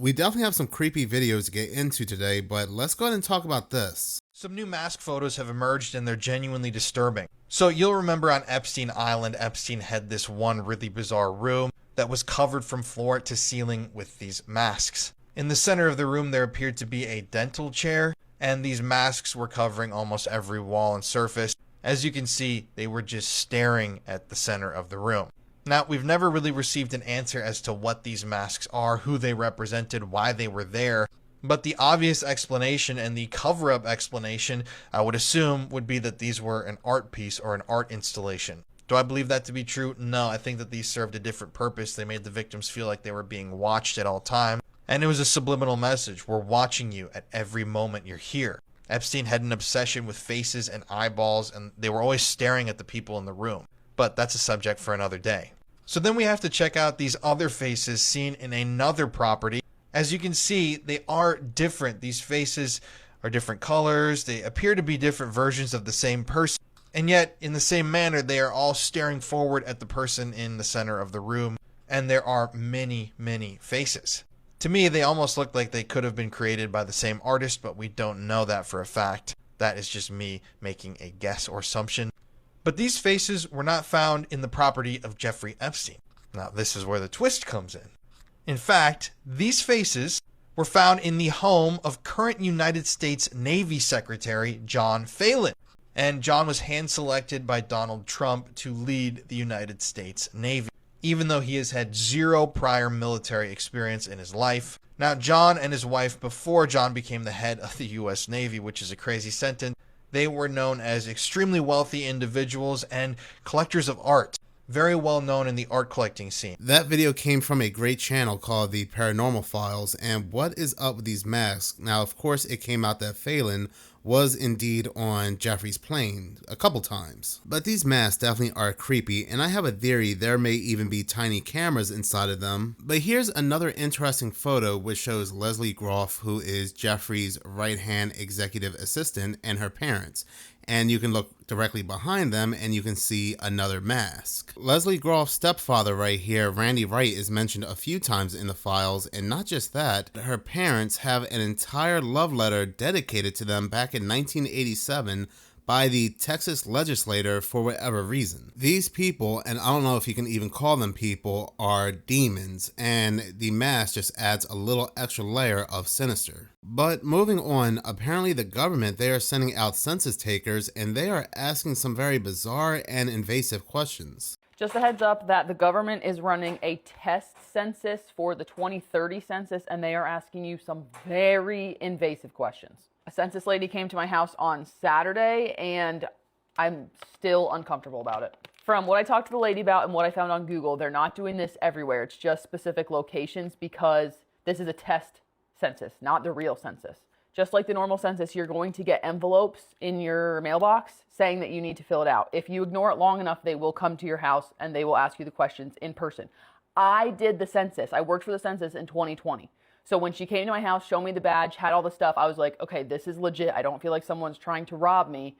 We definitely have some creepy videos to get into today, but let's go ahead and talk about this. Some new mask photos have emerged and they're genuinely disturbing. So you'll remember on Epstein Island, Epstein had this one really bizarre room that was covered from floor to ceiling with these masks. In the center of the room, there appeared to be a dental chair, and these masks were covering almost every wall and surface. As you can see, they were just staring at the center of the room. Now, we've never really received an answer as to what these masks are, who they represented, why they were there. But the obvious explanation and the cover-up explanation, I would assume, would be that these were an art piece or an art installation. Do I believe that to be true? No, I think that these served a different purpose. They made the victims feel like they were being watched at all times. And it was a subliminal message. We're watching you at every moment you're here. Epstein had an obsession with faces and eyeballs, and they were always staring at the people in the room. But that's a subject for another day. So then we have to check out these other faces seen in another property. As you can see, they are different. These faces are different colors. They appear to be different versions of the same person. And yet, in the same manner, they are all staring forward at the person in the center of the room. And there are many, many faces. To me, they almost look like they could have been created by the same artist, but we don't know that for a fact. That is just me making a guess or assumption. But these faces were not found in the property of Jeffrey Epstein. Now, this is where the twist comes in. In fact, these faces were found in the home of current United States Navy Secretary John Phelan. And John was hand-selected by Donald Trump to lead the United States Navy, even though he has had zero prior military experience in his life. Now, John and his wife, before John became the head of the U.S. Navy, which is a crazy sentence, they were known as extremely wealthy individuals and collectors of art. Very well known in the art collecting scene. That video came from a great channel called The Paranormal Files, and what is up with these masks? Now, of course, it came out that Phelan was indeed on Jeffrey's plane a couple times. But these masks definitely are creepy, and I have a theory there may even be tiny cameras inside of them. But here's another interesting photo which shows Leslie Groff, who is Jeffrey's right-hand executive assistant, and her parents. And you can look directly behind them and you can see another mask. Leslie Groff's stepfather right here, Randy Wright, is mentioned a few times in the files, and not just that, her parents have an entire love letter dedicated to them back in 1987 by the Texas legislator for whatever reason. These people, and I don't know if you can even call them people, are demons, and the mask just adds a little extra layer of sinister. But moving on, apparently the government, they are sending out census takers, and they are asking some very bizarre and invasive questions. Just a heads up that the government is running a test census for the 2030 census, and they are asking you some very invasive questions. A census lady came to my house on Saturday, and I'm still uncomfortable about it. From what I talked to the lady about and what I found on Google, they're not doing this everywhere. It's just specific locations because this is a test census, not the real census. Just like the normal census, you're going to get envelopes in your mailbox saying that you need to fill it out. If you ignore it long enough, they will come to your house and they will ask you the questions in person. I did the census. I worked for the census in 2020. So when she came to my house, showed me the badge, had all the stuff, I was like, okay, this is legit. I don't feel like someone's trying to rob me,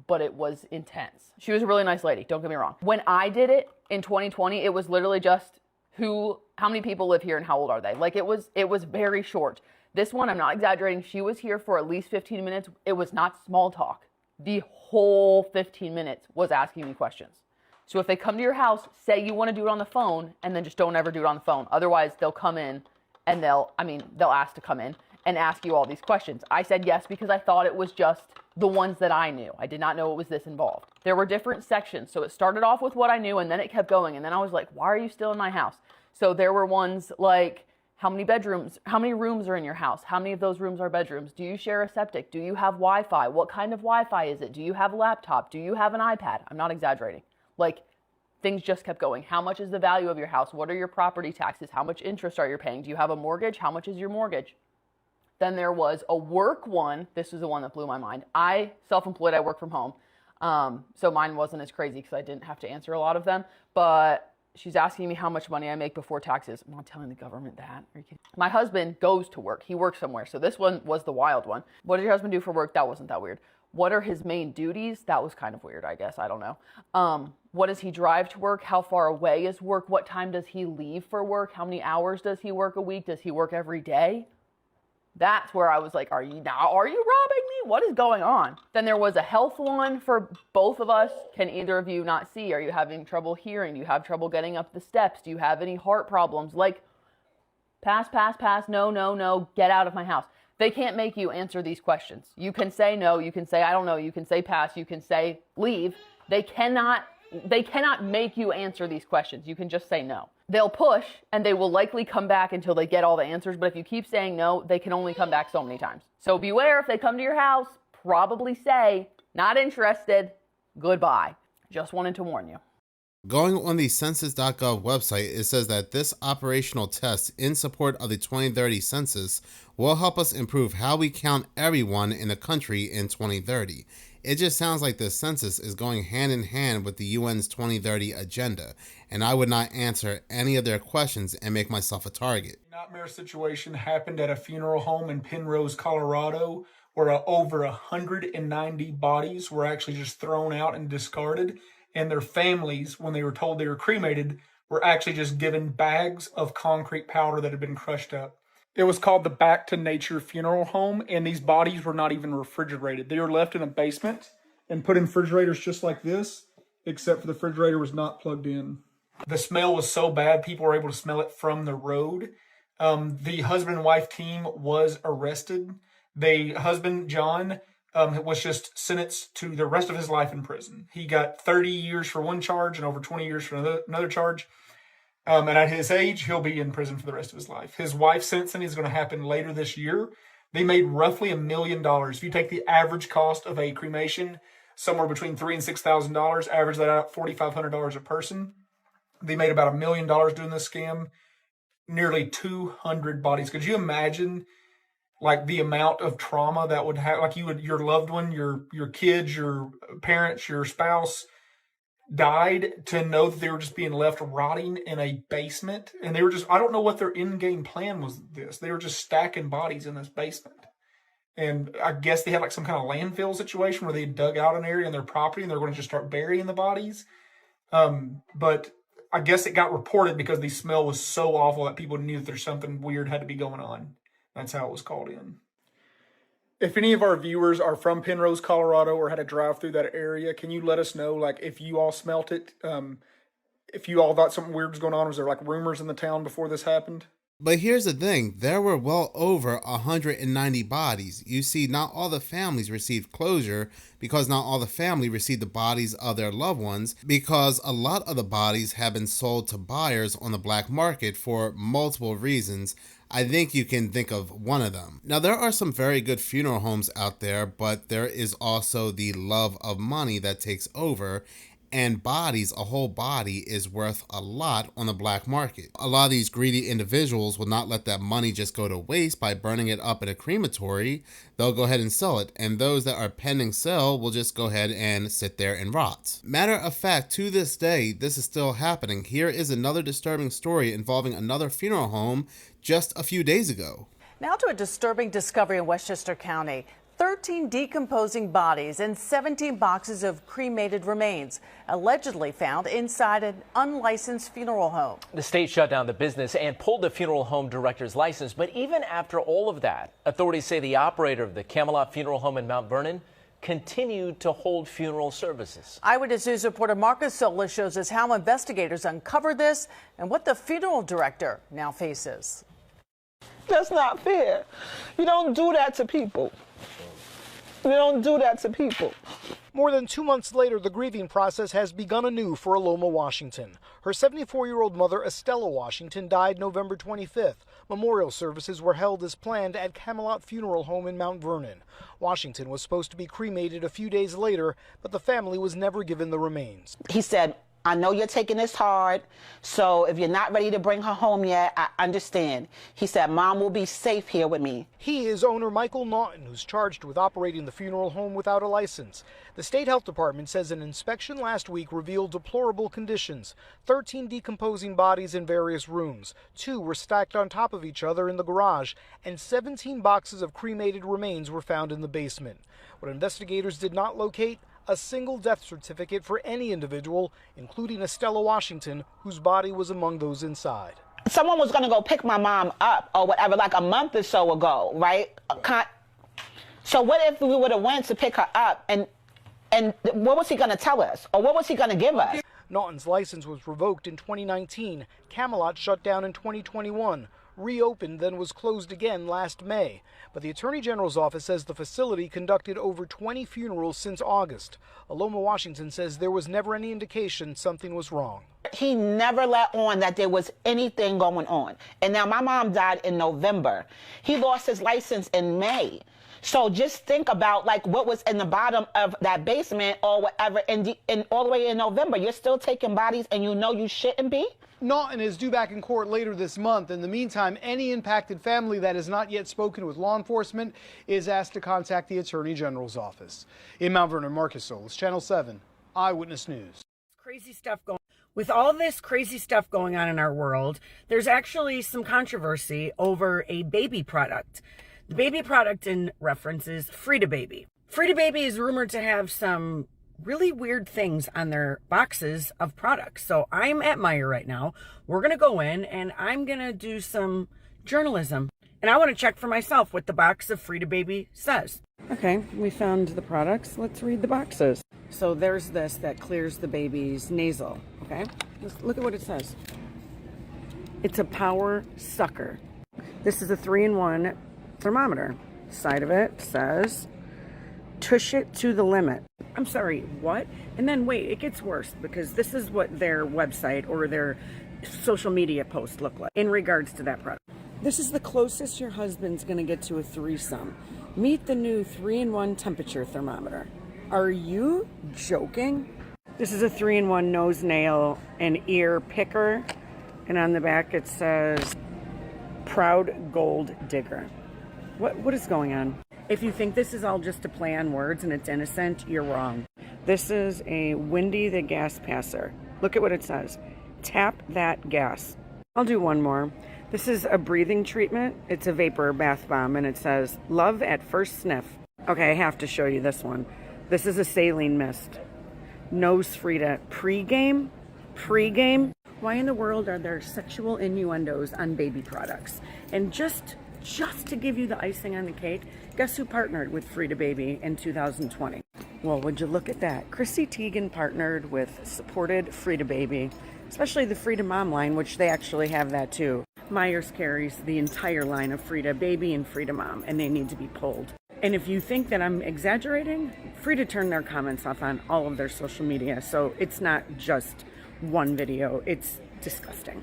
but it was intense. She was a really nice lady, don't get me wrong. When I did it in 2020, it was literally just how many people live here and how old are they? Like it was very short. This one, I'm not exaggerating, she was here for at least 15 minutes. It was not small talk. The whole 15 minutes was asking me questions. So if they come to your house, say you want to do it on the phone, and then just don't ever do it on the phone. Otherwise, they'll come in and they'll ask to come in and ask you all these questions. I said yes because I thought it was just the ones that I knew. I did not know it was this involved. There were different sections. So it started off with what I knew and then it kept going. And then I was like, why are you still in my house? So there were ones like, how many rooms are in your house? How many of those rooms are bedrooms? Do you share a septic? Do you have Wi-Fi? What kind of Wi-Fi is it? Do you have a laptop? Do you have an iPad? I'm not exaggerating. Like, things just kept going. How much is the value of your house? What are your property taxes? How much interest are you paying? Do you have a mortgage? How much is your mortgage? Then there was a work one. This was the one that blew my mind. Self-employed, I work from home. So mine wasn't as crazy because I didn't have to answer a lot of them. But she's asking me how much money I make before taxes. I'm not telling the government that. Are you kidding? My husband goes to work. He works somewhere. So this one was the wild one. What does your husband do for work? That wasn't that weird. What are his main duties? That was kind of weird, I guess. I don't know. What does he drive to work? How far away is work? What time does he leave for work? How many hours does he work a week? Does he work every day? That's where I was like, are you robbing me? What is going on? Then there was a health one for both of us. Can either of you not see? Are you having trouble hearing? Do you have trouble getting up the steps? Do you have any heart problems? Like, pass, no, get out of my house. They can't make you answer these questions. You can say no, you can say I don't know, you can say pass, you can say leave. They cannot make you answer these questions. You can just say no. They'll push and they will likely come back until they get all the answers. But if you keep saying no, they can only come back so many times. So beware, if they come to your house, probably say, not interested, goodbye. Just wanted to warn you. Going on the census.gov website, it says that this operational test in support of the 2030 census will help us improve how we count everyone in the country in 2030. It just sounds like the census is going hand in hand with the UN's 2030 agenda, and I would not answer any of their questions and make myself a target. Nightmare situation happened at a funeral home in Penrose, Colorado, where over 190 bodies were actually just thrown out and discarded, and their families, when they were told they were cremated, were actually just given bags of concrete powder that had been crushed up. It was called the Back to Nature Funeral Home, and these bodies were not even refrigerated. They were left in a basement and put in refrigerators just like this, except for the refrigerator was not plugged in. The smell was so bad, people were able to smell it from the road. The husband and wife team was arrested. The husband, John, was just sentenced to the rest of his life in prison. He got 30 years for one charge and over 20 years for another charge. And at his age, he'll be in prison for the rest of his life. His wife's sentencing is going to happen later this year. They made roughly $1 million. If you take the average cost of a cremation, somewhere between $3,000 and $6,000, average that out $4,500 a person. They made about $1 million doing this scam. Nearly 200 bodies. Could you imagine, like, the amount of trauma that would have? Like, your loved one, your kids, your parents, your spouse died, to know that they were just being left rotting in a basement. And they were just, I don't know what their in-game plan was this. They were just stacking bodies in this basement. And I guess they had like some kind of landfill situation where they dug out an area in their property and they're going to just start burying the bodies. But I guess it got reported because the smell was so awful that people knew that there's something weird had to be going on. That's how it was called in. If any of our viewers are from Penrose, Colorado, or had to drive through that area, can you let us know, like, if you all smelt it? If you all thought something weird was going on? Was there, like, rumors in the town before this happened? But here's the thing. There were well over 190 bodies. You see, not all the families received closure because not all the family received the bodies of their loved ones, because a lot of the bodies have been sold to buyers on the black market for multiple reasons. I think you can think of one of them. Now, there are some very good funeral homes out there, but there is also the love of money that takes over, and bodies, a whole body, is worth a lot on the black market. A lot of these greedy individuals will not let that money just go to waste by burning it up in a crematory. They'll go ahead and sell it, and those that are pending sale will just go ahead and sit there and rot. Matter of fact, to this day, this is still happening. Here is another disturbing story involving another funeral home just a few days ago. Now to a disturbing discovery in Westchester County. 13 decomposing bodies and 17 boxes of cremated remains allegedly found inside an unlicensed funeral home. The state shut down the business and pulled the funeral home director's license. But even after all of that, authorities say the operator of the Camelot Funeral Home in Mount Vernon continued to hold funeral services. Eyewitness News reporter Marcus Solis shows us how investigators uncovered this and what the funeral director now faces. That's not fair. You don't do that to people. You don't do that to people. More than 2 months later, the grieving process has begun anew for Aloma Washington. Her 74-year-old mother, Estella Washington, died November 25th. Memorial services were held as planned at Camelot Funeral Home in Mount Vernon. Washington was supposed to be cremated a few days later, but the family was never given the remains. He said, I know you're taking this hard, so if you're not ready to bring her home yet, I understand. He said, Mom will be safe here with me. He is owner Michael Naughton, who's charged with operating the funeral home without a license. The state health department says an inspection last week revealed deplorable conditions. 13 decomposing bodies in various rooms. 2 were stacked on top of each other in the garage, and 17 boxes of cremated remains were found in the basement. What investigators did not locate, a single death certificate for any individual, including Estella Washington, whose body was among those inside. Someone was going to go pick my mom up or whatever, like a month or so ago, right? So what if we would have went to pick her up, and what was he going to tell us? Or what was he going to give us? Naughton's license was revoked in 2019. Camelot shut down in 2021. Reopened, then was closed again last May. But the Attorney General's office says the facility conducted over 20 funerals since August. Aloma Washington says there was never any indication something was wrong. He never let on that there was anything going on. And now my mom died in November. He lost his license in May. So just think about like what was in the bottom of that basement or whatever, and all the way in November, you're still taking bodies and you know you shouldn't be? Naughton is due back in court later this month. In the meantime, any impacted family that has not yet spoken with law enforcement is asked to contact the Attorney General's office. In Mount Vernon, Marcus Solis, Channel 7, Eyewitness News. Crazy stuff going. With all this crazy stuff going on in our world, there's actually some controversy over a baby product. The baby product in reference is Frida Baby. Frida Baby is rumored to have some really weird things on their boxes of products. So I'm at Meijer right now. We're going to go in and I'm going to do some journalism. And I want to check for myself what the box of Frida Baby says. Okay, we found the products. Let's read the boxes. So there's this that clears the baby's nasal. Okay, let's look at what it says. It's a power sucker. This is a 3-in-1 thermometer. Side of it says, tush it to the limit. I'm sorry, what? And then wait, it gets worse because this is what their website or their social media posts look like in regards to that product. This is the closest your husband's gonna get to a threesome. Meet the new 3-in-1 temperature thermometer. Are you joking? This is a 3-in-1 nose, nail, and ear picker. And on the back it says, Proud Gold Digger. What is going on? If you think this is all just a play on words and it's innocent, you're wrong. This is a Windy the Gas Passer. Look at what it says. Tap that gas. I'll do one more. This is a breathing treatment. It's a vapor bath bomb and it says, Love at First Sniff. Okay, I have to show you this one. This is a saline mist. Nose Frida. Pre-game? Pre-game? Why in the world are there sexual innuendos on baby products? And just to give you the icing on the cake, guess who partnered with Frida Baby in 2020? Well, would you look at that? Chrissy Teigen partnered with supported Frida Baby, especially the Frida Mom line, which they actually have that too. Meijer's carries the entire line of Frida Baby and Frida Mom, and they need to be pulled. And if you think that I'm exaggerating, Frida turned their comments off on all of their social media, so it's not just one video. It's disgusting.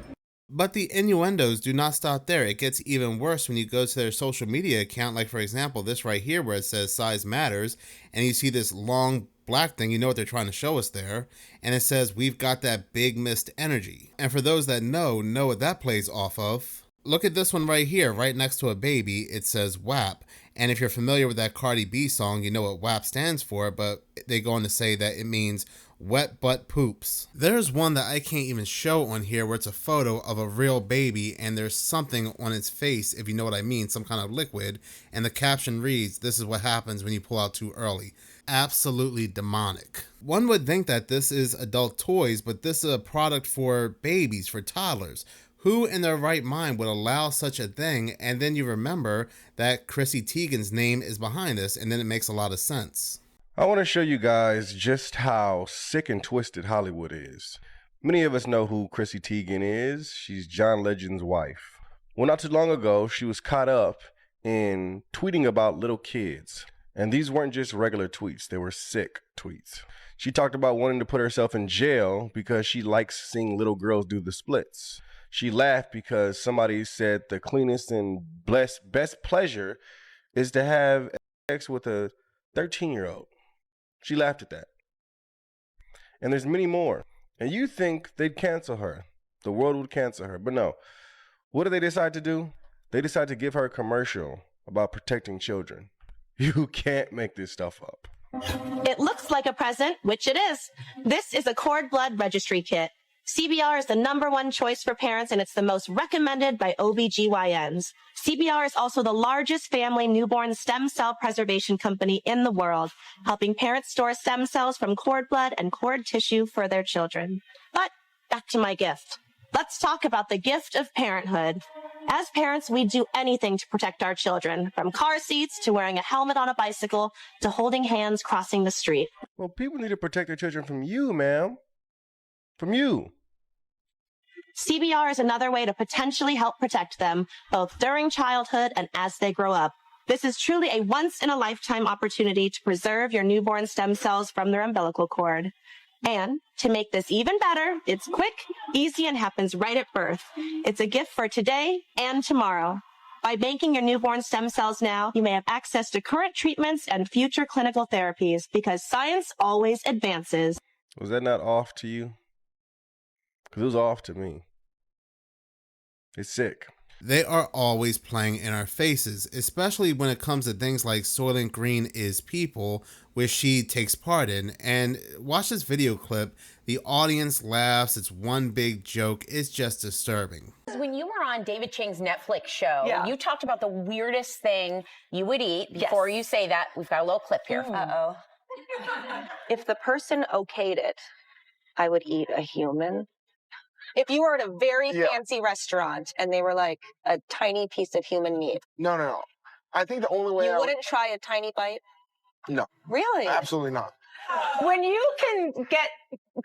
But the innuendos do not stop there. It gets even worse when you go to their social media account, like for example, this right here where it says size matters, and you see this long black thing, you know what they're trying to show us there, and it says we've got that big mist energy. And for those that know what that plays off of, look at this one right here, right next to a baby, it says WAP. And if you're familiar with that Cardi B song, you know what WAP stands for, but they go on to say that it means wet butt poops. There's one that I can't even show on here where it's a photo of a real baby and there's something on its face, if you know what I mean, some kind of liquid, and the caption reads, "This is what happens when you pull out too early." Absolutely demonic. One would think that this is adult toys, but this is a product for babies, for toddlers. Who in their right mind would allow such a thing? And then you remember that Chrissy Teigen's name is behind this, and then it makes a lot of sense. I want to show you guys just how sick and twisted Hollywood is. Many of us know who Chrissy Teigen is. She's John Legend's wife. Well, not too long ago, she was caught up in tweeting about little kids. And these weren't just regular tweets. They were sick tweets. She talked about wanting to put herself in jail because she likes seeing little girls do the splits. She laughed because somebody said the cleanest and best pleasure is to have sex with a 13-year-old. She laughed at that. And there's many more. And you think they'd cancel her. The world would cancel her. But no. What do they decide to do? They decide to give her a commercial about protecting children. You can't make this stuff up. It looks like a present, which it is. This is a cord blood registry kit. CBR is the #1 choice for parents, and it's the most recommended by OBGYNs. CBR is also the largest family newborn stem cell preservation company in the world, helping parents store stem cells from cord blood and cord tissue for their children. But back to my gift. Let's talk about the gift of parenthood. As parents, we do anything to protect our children, from car seats to wearing a helmet on a bicycle to holding hands crossing the street. Well, people need to protect their children from you, ma'am. From you. CBR is another way to potentially help protect them, both during childhood and as they grow up. This is truly a once-in-a-lifetime opportunity to preserve your newborn stem cells from their umbilical cord. And to make this even better, it's quick, easy, and happens right at birth. It's a gift for today and tomorrow. By banking your newborn stem cells now, you may have access to current treatments and future clinical therapies, because science always advances. Was that not off to you? Because it was off to me. It's sick. They are always playing in our faces, especially when it comes to things like Soylent Green is People, which she takes part in. And watch this video clip. The audience laughs. It's one big joke. It's just disturbing. When you were on David Chang's Netflix show, you talked about the weirdest thing you would eat. Before you say that, we've got a little clip here. Uh-oh. If the person okayed it, I would eat a human. If you were at a very fancy restaurant and they were like a tiny piece of human meat. No. I think the only way You wouldn't try a tiny bite? No. Really? Absolutely not. When you can get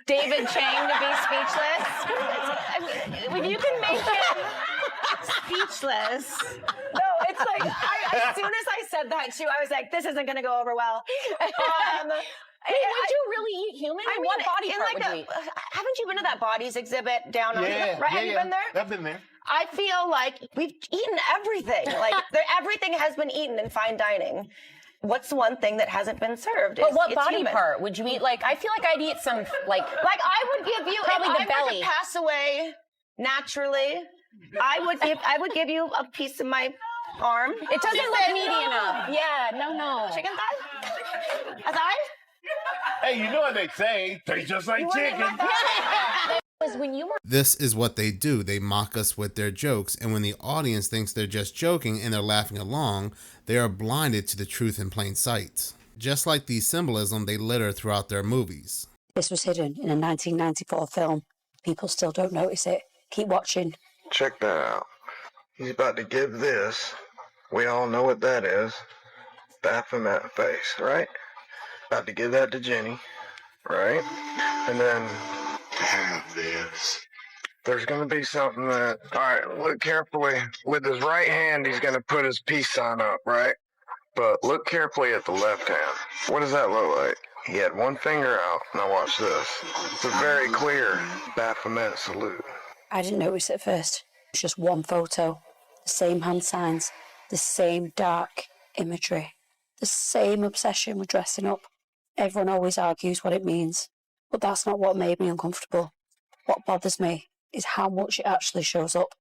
David Chang to be speechless, when you can make him speechless. No, it's like, as soon as I said that too, I was like, this isn't going to go over well. Would you really eat human? I mean, what body part like would you eat? haven't you been to that Bodies exhibit down on right? Have you been there? I've been there. I feel like we've eaten everything. Like everything has been eaten in fine dining. What's one thing that hasn't been served? But what it's body human. part would you eat? Like, I feel like I'd eat some, like I would give you probably if the I were belly. to pass away naturally. I would give you a piece of my arm. It doesn't look meaty enough. Yeah, no. Chicken thigh? A thigh? Hey, you know what they say? Tastes just like chicken. This is what they do. They mock us with their jokes, and when the audience thinks they're just joking and they're laughing along, they are blinded to the truth in plain sight. Just like the symbolism they litter throughout their movies. This was hidden in a 1994 film. People still don't notice it. Keep watching. Check that out. He's about to give this. We all know what that is. Baphomet face, right? About to give that to Jenny, right? And then have this. There's going to be something that, all right, look carefully. With his right hand, he's going to put his peace sign up, right? But look carefully at the left hand. What does that look like? He had one finger out. Now watch this. It's a very clear Baphomet salute. I didn't notice at first. It's just one photo. The same hand signs. The same dark imagery. The same obsession with dressing up. Everyone always argues what it means. But that's not what made me uncomfortable. What bothers me is how much it actually shows up.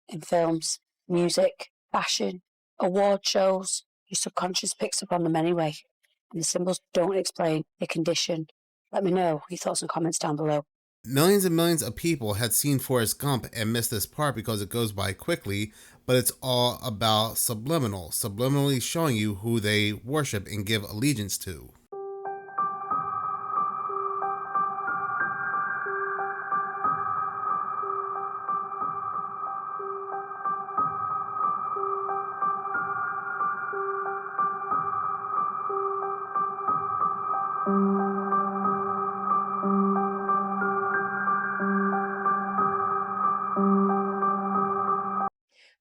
In films, music, fashion, award shows. Your subconscious picks up on them anyway. And the symbols don't explain the condition. Let me know your thoughts and comments down below. Millions and millions of people had seen Forrest Gump and missed this part because it goes by quickly, but it's all about subliminally showing you who they worship and give allegiance to.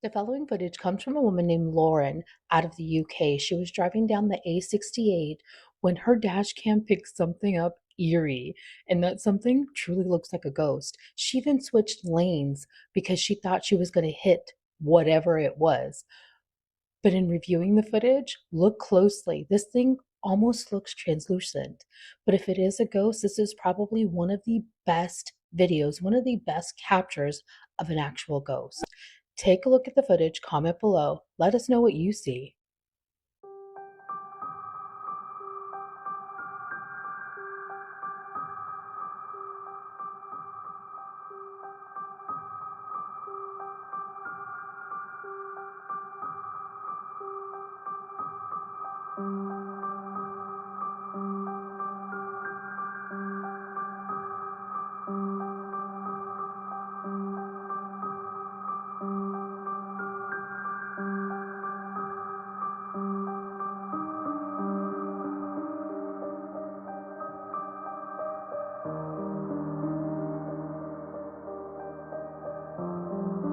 The following footage comes from a woman named Lauren out of the UK. She was driving down the A68 when her dash cam picked something up eerie, and that something truly looks like a ghost. She even switched lanes because she thought she was going to hit whatever it was. But in reviewing the footage, look closely. This thing almost looks translucent. But if it is a ghost, this is probably one of the best videos, one of the best captures of an actual ghost. Take a look at the footage, comment below, let us know what you see.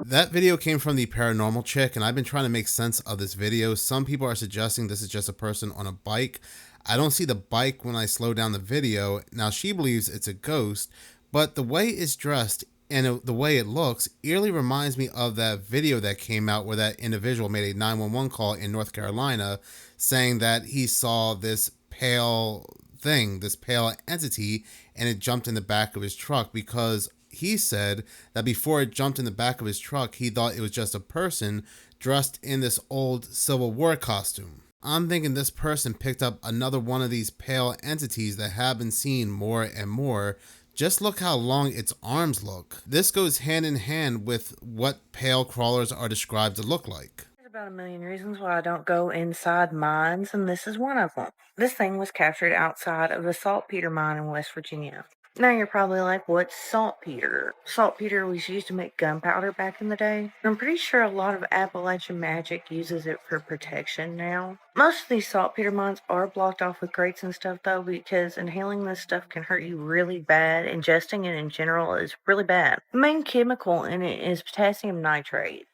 That video came from the Paranormal Chick, and I've been trying to make sense of this video. Some people are suggesting this is just a person on a bike. I don't see the bike when I slow down the video. Now, she believes it's a ghost, but the way it's dressed and the way it looks eerily reminds me of that video that came out where that individual made a 911 call in North Carolina saying that he saw this pale thing, this pale entity, and it jumped in the back of his truck because he said that before it jumped in the back of his truck, he thought it was just a person dressed in this old Civil War costume. I'm thinking this person picked up another one of these pale entities that have been seen more and more. Just look how long its arms look. This goes hand in hand with what pale crawlers are described to look like. There's about a million reasons why I don't go inside mines, and this is one of them. This thing was captured outside of the saltpeter mine in West Virginia. Now you're probably like, what's saltpeter? Saltpeter was used to make gunpowder back in the day. I'm pretty sure a lot of Appalachian magic uses it for protection now. Most of these saltpeter mines are blocked off with grates and stuff though, because inhaling this stuff can hurt you really bad. Ingesting it in general is really bad. The main chemical in it is potassium nitrate.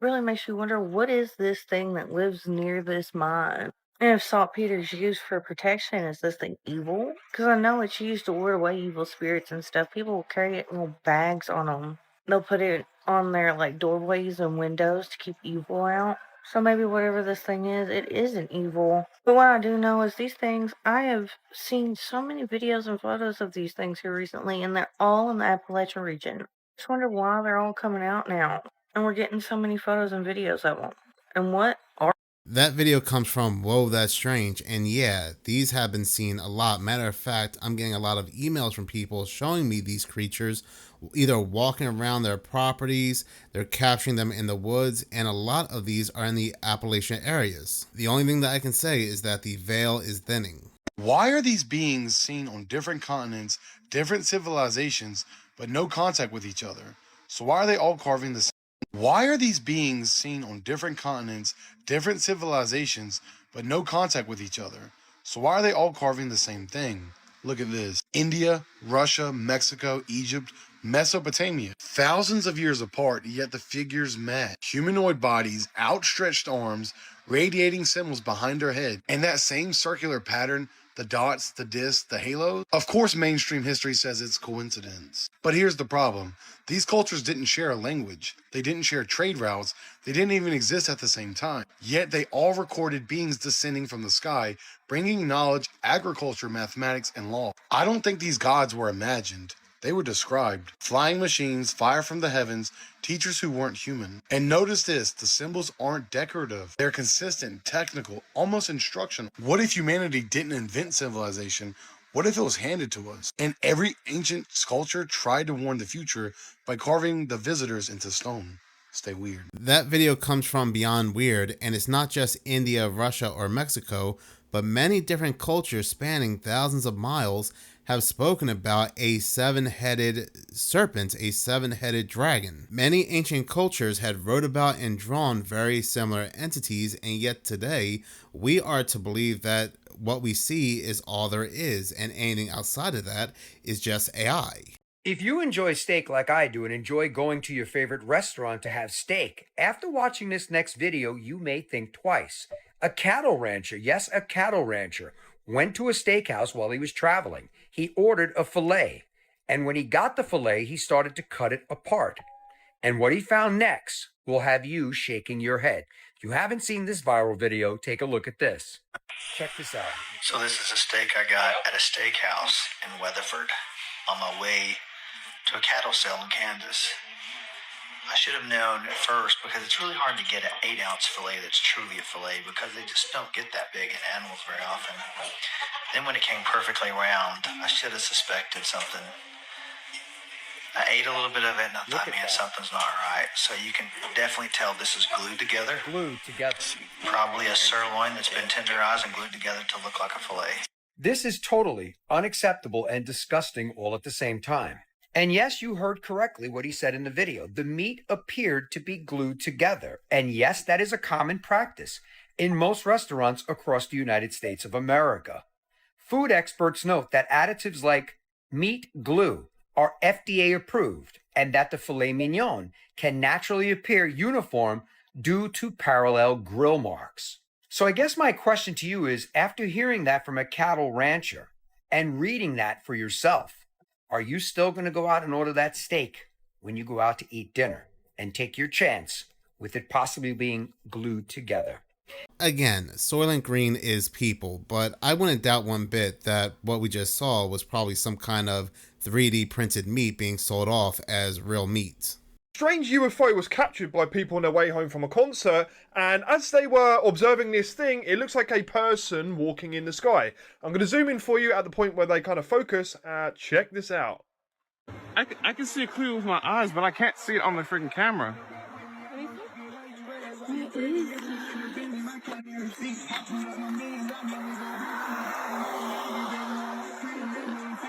Really makes you wonder, what is this thing that lives near this mine? And if saltpeter is used for protection, is this thing evil? Because I know it's used to ward away evil spirits and stuff. People will carry it in little bags on them. They'll put it on their like doorways and windows to keep evil out. So maybe whatever this thing is, it isn't evil. But what I do know is these things, I have seen so many videos and photos of these things here recently, and they're all in the Appalachian region. Just wonder why they're all coming out now. And we're getting so many photos and videos of them. And what are... That video comes from Whoa That's Strange, and yeah, these have been seen a lot. Matter of fact, I'm getting a lot of emails from people showing me these creatures either walking around their properties, they're capturing them in the woods, and a lot of these are in the Appalachian areas. The only thing that I can say is that the veil is thinning. Why are these beings seen on different continents, different civilizations, but no contact with each other? So why are they all carving the same? Why are these beings seen on different continents, different civilizations, but no contact with each other? So why are they all carving the same thing? Look at this. India, Russia, Mexico, Egypt, Mesopotamia. Thousands of years apart, yet the figures match. Humanoid bodies, outstretched arms, radiating symbols behind their head. And that same circular pattern, the dots, the discs, the halos. Of course, mainstream history says it's coincidence. But here's the problem. These cultures didn't share a language. They didn't share trade routes. They didn't even exist at the same time. Yet they all recorded beings descending from the sky, bringing knowledge, agriculture, mathematics, and law. I don't think these gods were imagined. They were described. Flying machines, fire from the heavens, teachers who weren't human. And notice this, the symbols aren't decorative. They're consistent, technical, almost instructional. What if humanity didn't invent civilization? What if it was handed to us? And every ancient culture tried to warn the future by carving the visitors into stone. Stay weird. That video comes from Beyond Weird, and it's not just India, Russia, or Mexico, but many different cultures spanning thousands of miles have spoken about a seven-headed serpent, a seven-headed dragon. Many ancient cultures had wrote about and drawn very similar entities, and yet today we are to believe that what we see is all there is, and anything outside of that is just AI. If you enjoy steak like I do and enjoy going to your favorite restaurant to have steak, after watching this next video, you may think twice. A cattle rancher, yes, a cattle rancher, went to a steakhouse while he was traveling. He ordered a filet, and when he got the filet, he started to cut it apart. And what he found next will have you shaking your head. If you haven't seen this viral video, take a look at this. Check this out. So this is a steak I got at a steakhouse in Weatherford on my way to a cattle sale in Kansas. I should have known at first, because it's really hard to get an 8-ounce filet that's truly a filet, because they just don't get that big in animals very often. Then when it came perfectly round, I should have suspected something. I I ate a little bit of it and I thought, man, something's not right. So you can definitely tell this is glued together. Glued together. Probably a sirloin that's been tenderized and glued together to look like a fillet. This is totally unacceptable and disgusting all at the same time. And yes, you heard correctly what he said in the video. The meat appeared to be glued together. And yes, that is a common practice in most restaurants across the United States of America. Food experts note that additives like meat glue are FDA approved and that the filet mignon can naturally appear uniform due to parallel grill marks. So I guess my question to you is, after hearing that from a cattle rancher and reading that for yourself, are you still going to go out and order that steak when you go out to eat dinner and take your chance with it possibly being glued together? Again, Soylent Green is people, but I wouldn't doubt one bit that what we just saw was probably some kind of 3D printed meat being sold off as real meat. Strange UFO was captured by people on their way home from a concert, and as they were observing this thing, it looks like a person walking in the sky. I'm going to zoom in for you at the point where they kind of focus. Check this out. I can see it clearly with my eyes, but I can't see it on the freaking camera.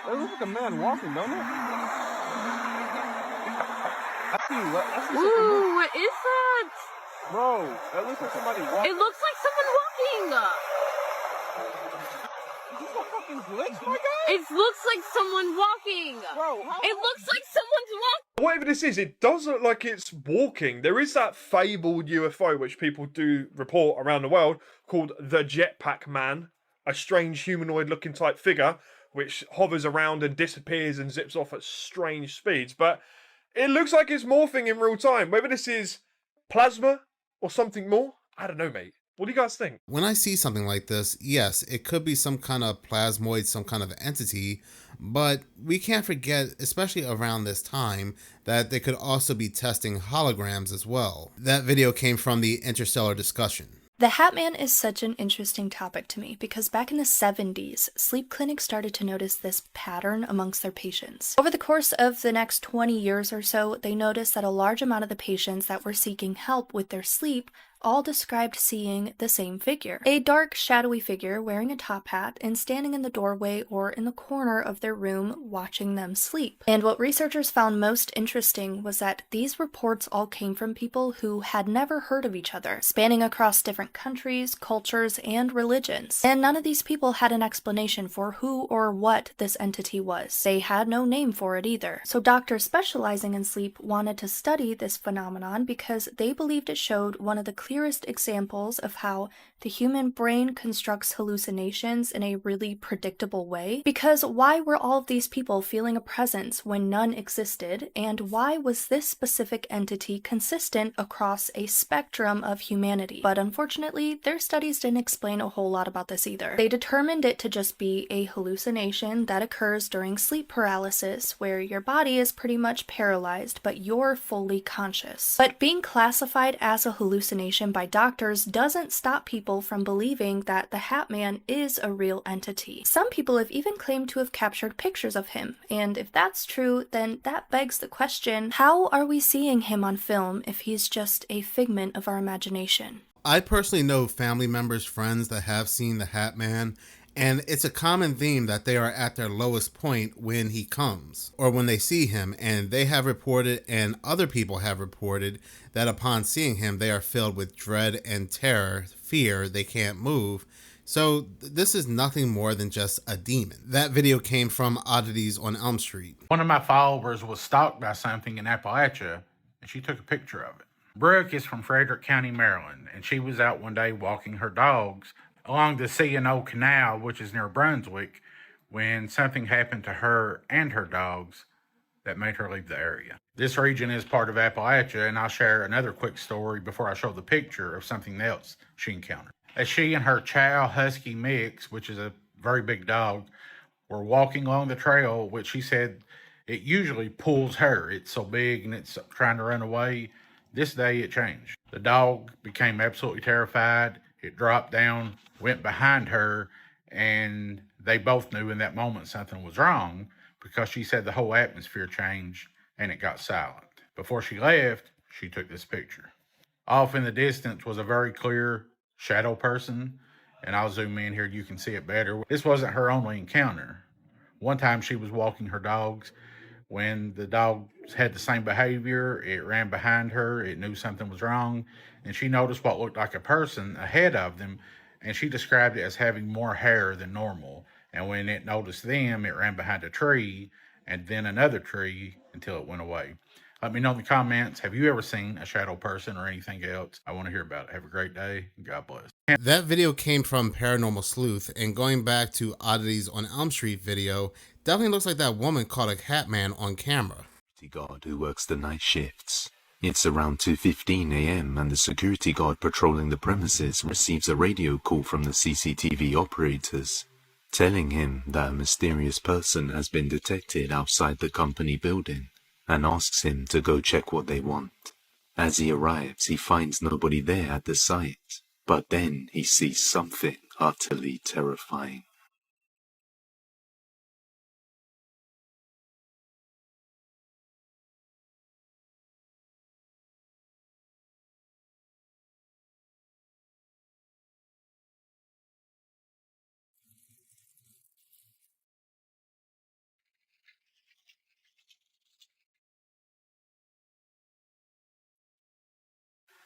It looks like a man walking, don't it? Ooh, what is that? Bro, that looks like somebody walking. It looks like someone walking. Is this a fucking glitch, my guy? It looks like someone walking. Bro, it looks like someone's walking. Whatever this is, it does look like it's walking. There is that fabled UFO which people do report around the world called the Jetpack Man, a strange humanoid-looking type figure which hovers around and disappears and zips off at strange speeds. But it looks like it's morphing in real time. Whether this is plasma or something more, I don't know, mate. What do you guys think? When I see something like this, yes, it could be some kind of plasmoid, some kind of entity, but we can't forget, especially around this time, that they could also be testing holograms as well. That video came from the Interstellar Discussion. The Hat Man is such an interesting topic to me because back in the 70s, sleep clinics started to notice this pattern amongst their patients. Over the course of the next 20 years or so, they noticed that a large amount of the patients that were seeking help with their sleep all described seeing the same figure. A dark, shadowy figure wearing a top hat and standing in the doorway or in the corner of their room watching them sleep. And what researchers found most interesting was that these reports all came from people who had never heard of each other, spanning across different countries, cultures, and religions. And none of these people had an explanation for who or what this entity was. They had no name for it either. So doctors specializing in sleep wanted to study this phenomenon because they believed it showed one of the clearest examples of how the human brain constructs hallucinations in a really predictable way. Because why were all of these people feeling a presence when none existed, and why was this specific entity consistent across a spectrum of humanity? But unfortunately, their studies didn't explain a whole lot about this either. They determined it to just be a hallucination that occurs during sleep paralysis, where your body is pretty much paralyzed, but you're fully conscious. But being classified as a hallucination by doctors doesn't stop people from believing that the Hat Man is a real entity. Some people have even claimed to have captured pictures of him, and if that's true, then that begs the question, how are we seeing him on film if he's just a figment of our imagination? I personally know family members, friends that have seen the Hat Man, and it's a common theme that they are at their lowest point when he comes or when they see him, and they have reported and other people have reported that upon seeing him, they are filled with dread and terror, fear, they can't move. So this is nothing more than just a demon. That video came from Oddities on Elm Street. One of my followers was stalked by something in Appalachia, and she took a picture of it. Brooke is from Frederick County, Maryland, and she was out one day walking her dogs along the C&O Canal, which is near Brunswick, when something happened to her and her dogs that made her leave the area. This region is part of Appalachia, and I'll share another quick story before I show the picture of something else she encountered. As she and her Chow Husky mix, which is a very big dog, were walking along the trail, which she said it usually pulls her. It's so big and it's trying to run away. This day it changed. The dog became absolutely terrified. It dropped down, went behind her, and they both knew in that moment something was wrong because she said the whole atmosphere changed and it got silent. Before she left, she took this picture. Off in the distance was a very clear shadow person, and I'll zoom in here, you can see it better. This wasn't her only encounter. One time she was walking her dogs. When the dogs had the same behavior, it ran behind her, it knew something was wrong, and she noticed what looked like a person ahead of them, and she described it as having more hair than normal. And when it noticed them, it ran behind a tree, and then another tree, until it went away. Let me know in the comments, have you ever seen a shadow person or anything else? I want to hear about it. Have a great day. God bless. That video came from Paranormal Sleuth, and going back to Oddities on Elm Street video, definitely looks like that woman caught a cat man on camera. Guard who works the night shifts. It's around 2:15 a.m. and the security guard patrolling the premises receives a radio call from the CCTV operators, telling him that a mysterious person has been detected outside the company building, and asks him to go check what they want. As he arrives, he finds nobody there at the site, but then he sees something utterly terrifying.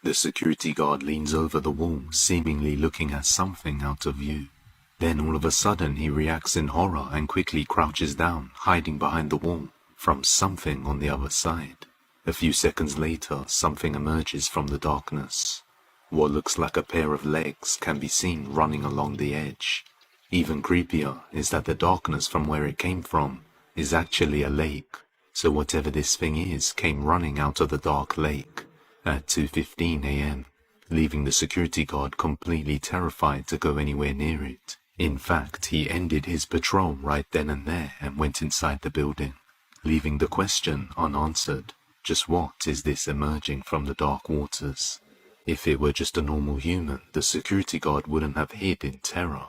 The security guard leans over the wall, seemingly looking at something out of view. Then all of a sudden he reacts in horror and quickly crouches down, hiding behind the wall, from something on the other side. A few seconds later, something emerges from the darkness. What looks like a pair of legs can be seen running along the edge. Even creepier is that the darkness from where it came from is actually a lake. So whatever this thing is came running out of the dark lake at 2:15 a.m., leaving the security guard completely terrified to go anywhere near it. In fact, he ended his patrol right then and there and went inside the building, leaving the question unanswered. Just what is this emerging from the dark waters? If it were just a normal human, the security guard wouldn't have hid in terror.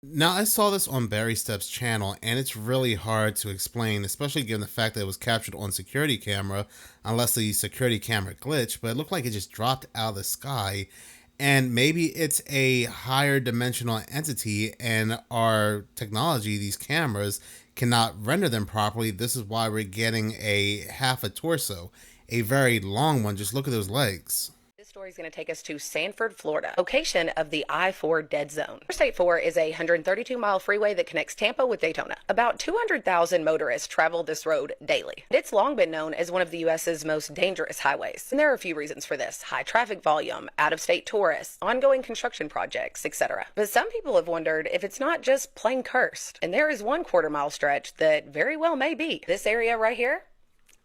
Now, I saw this on Barry Stepp's channel, and it's really hard to explain, especially given the fact that it was captured on security camera, unless the security camera glitched, but it looked like it just dropped out of the sky, and maybe it's a higher dimensional entity, and our technology, these cameras, cannot render them properly. This is why we're getting a half a torso, a very long one. Just look at those legs. This story is going to take us to Sanford, Florida, location of the I-4 dead zone. Interstate 4 is a 132-mile freeway that connects Tampa with Daytona. About 200,000 motorists travel this road daily. It's long been known as one of the U.S.'s most dangerous highways. And there are a few reasons for this: high traffic volume, out-of-state tourists, ongoing construction projects, etc. But some people have wondered if it's not just plain cursed. And there is one quarter-mile stretch that very well may be. This area right here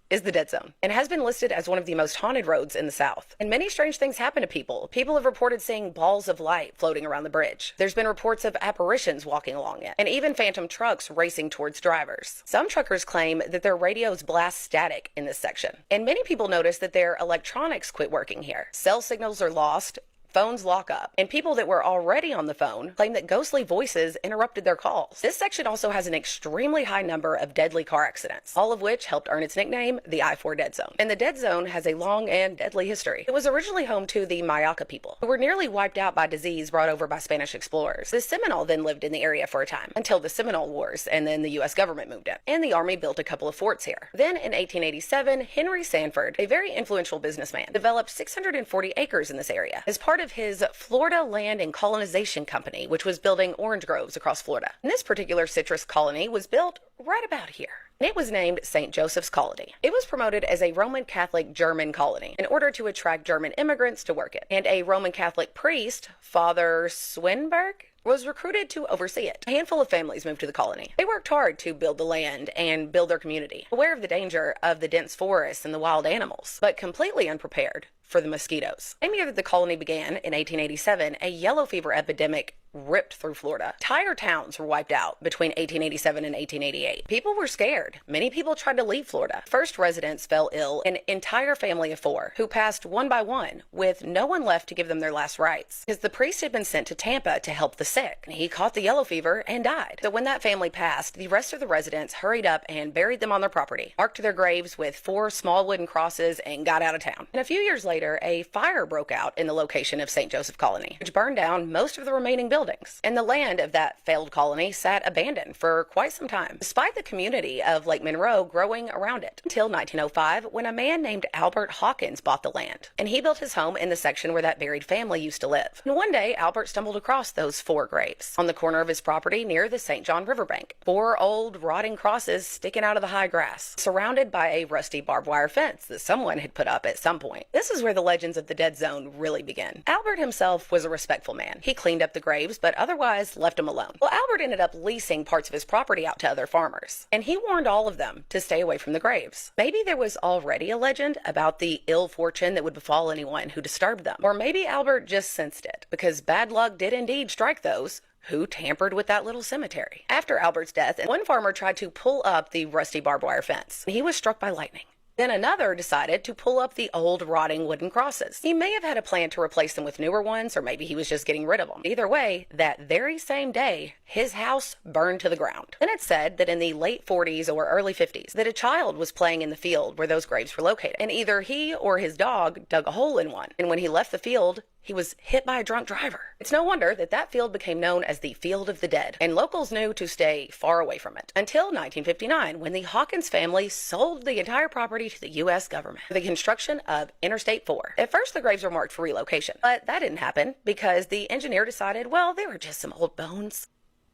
is the dead zone, and has been listed as one of the most haunted roads in the South. And many strange things happen to people. People have reported seeing balls of light floating around the bridge. There's been reports of apparitions walking along it, and even phantom trucks racing towards drivers. Some truckers claim that their radios blast static in this section, and many people notice that their electronics quit working here. Cell signals are lost, phones lock up, and people that were already on the phone claim that ghostly voices interrupted their calls. This section also has an extremely high number of deadly car accidents, all of which helped earn its nickname, the I-4 Dead Zone. And the Dead Zone has a long and deadly history. It was originally home to the Mayaca people, who were nearly wiped out by disease brought over by Spanish explorers. The Seminole then lived in the area for a time, until the Seminole Wars, and then the U.S. government moved in, and the Army built a couple of forts here. Then in 1887, Henry Sanford, a very influential businessman, developed 640 acres in this area as part of his Florida Land and Colonization Company, which was building orange groves across Florida. And this particular citrus colony was built right about here. And it was named St. Joseph's Colony. It was promoted as a Roman Catholic German colony in order to attract German immigrants to work it. And a Roman Catholic priest, Father Swinburg, was recruited to oversee it. A handful of families moved to the colony. They worked hard to build the land and build their community, aware of the danger of the dense forests and the wild animals, but completely unprepared for the mosquitoes. Same year that the colony began, in 1887, a yellow fever epidemic ripped through Florida. Entire towns were wiped out between 1887 and 1888. People were scared. Many people tried to leave Florida. First residents fell ill, an entire family of 4, who passed one by one, with no one left to give them their last rites, because the priest had been sent to Tampa to help the sick. He caught the yellow fever and died. So when that family passed, the rest of the residents hurried up and buried them on their property, marked their graves with 4 small wooden crosses, and got out of town. And a few years later, a fire broke out in the location of St. Joseph Colony, which burned down most of the remaining buildings. And the land of that failed colony sat abandoned for quite some time, despite the community of Lake Monroe growing around it, until 1905, when a man named Albert Hawkins bought the land, and he built his home in the section where that buried family used to live. And one day, Albert stumbled across those 4 graves on the corner of his property near the St. John riverbank. 4 old, rotting crosses sticking out of the high grass, surrounded by a rusty barbed wire fence that someone had put up at some point. This is where the legends of the dead zone really begin. Albert himself was a respectful man. He cleaned up the graves, but otherwise left them alone. Well, Albert ended up leasing parts of his property out to other farmers, and he warned all of them to stay away from the graves. Maybe there was already a legend about the ill fortune that would befall anyone who disturbed them, or maybe Albert just sensed it, because bad luck did indeed strike those who tampered with that little cemetery. After Albert's death, one farmer tried to pull up the rusty barbed wire fence. He was struck by lightning. Then another decided to pull up the old rotting wooden crosses. He may have had a plan to replace them with newer ones, or maybe he was just getting rid of them. Either way, that very same day, his house burned to the ground. Then it's said that in the late 40s or early 50s, that a child was playing in the field where those graves were located, and either he or his dog dug a hole in one, and when he left the field, he was hit by a drunk driver. It's no wonder that that field became known as the Field of the Dead, and locals knew to stay far away from it. Until 1959, when the Hawkins family sold the entire property to the U.S. government for the construction of Interstate 4. At first, the graves were marked for relocation, but that didn't happen because the engineer decided, well, they were just some old bones.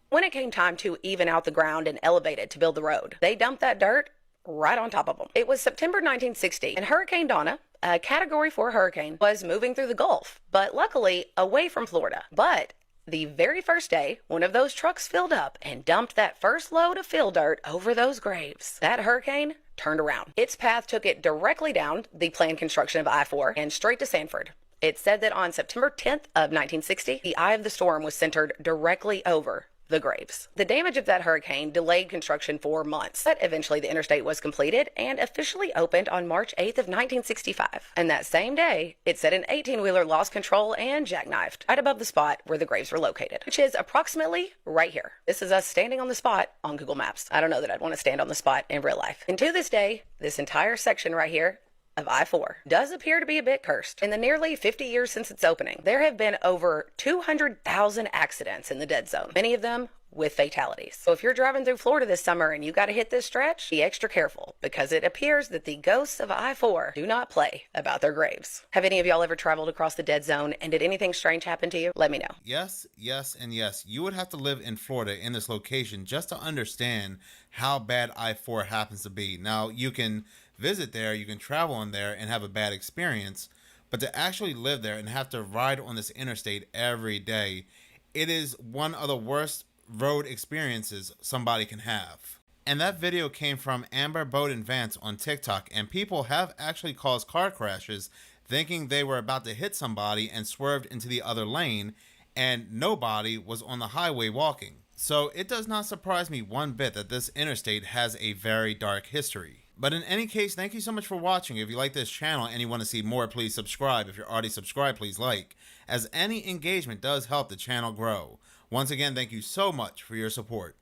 When it came time to even out the ground and elevate it to build the road, they dumped that dirt right on top of them. It was September 1960, and Hurricane Donna, a Category 4 hurricane, was moving through the Gulf, but luckily away from Florida. But the very first day, one of those trucks filled up and dumped that first load of fill dirt over those graves. That hurricane turned around. Its path took it directly down the planned construction of I-4 and straight to Sanford. It said that on September 10th of 1960, the eye of the storm was centered directly over the graves. The damage of that hurricane delayed construction for months, but eventually the interstate was completed and officially opened on March 8th of 1965. And that same day, it said an 18-wheeler lost control and jackknifed right above the spot where the graves were located, which is approximately right here. This is us standing on the spot on Google Maps. I don't know that I'd want to stand on the spot in real life. And to this day, this entire section right here of I-4 does appear to be a bit cursed. In the nearly 50 years since its opening, there have been over 200,000 accidents in the dead zone, many of them with fatalities. So if you're driving through Florida this summer and you got to hit this stretch, be extra careful, because it appears that the ghosts of I-4 do not play about their graves. Have any of y'all ever traveled across the dead zone, and did anything strange happen to you? Let me know. Yes, yes, and yes. You would have to live in Florida in this location just to understand how bad I-4 happens to be. Now, you can visit there, you can travel on there and have a bad experience, but to actually live there and have to ride on this interstate every day, it is one of the worst road experiences somebody can have. And that video came from Amber Bowden Vance on TikTok, and people have actually caused car crashes thinking they were about to hit somebody and swerved into the other lane, and nobody was on the highway walking. So it does not surprise me one bit that this interstate has a very dark history. But in any case, thank you so much for watching. If you like this channel and you want to see more, please subscribe. If you're already subscribed, please like, as any engagement does help the channel grow. Once again, thank you so much for your support.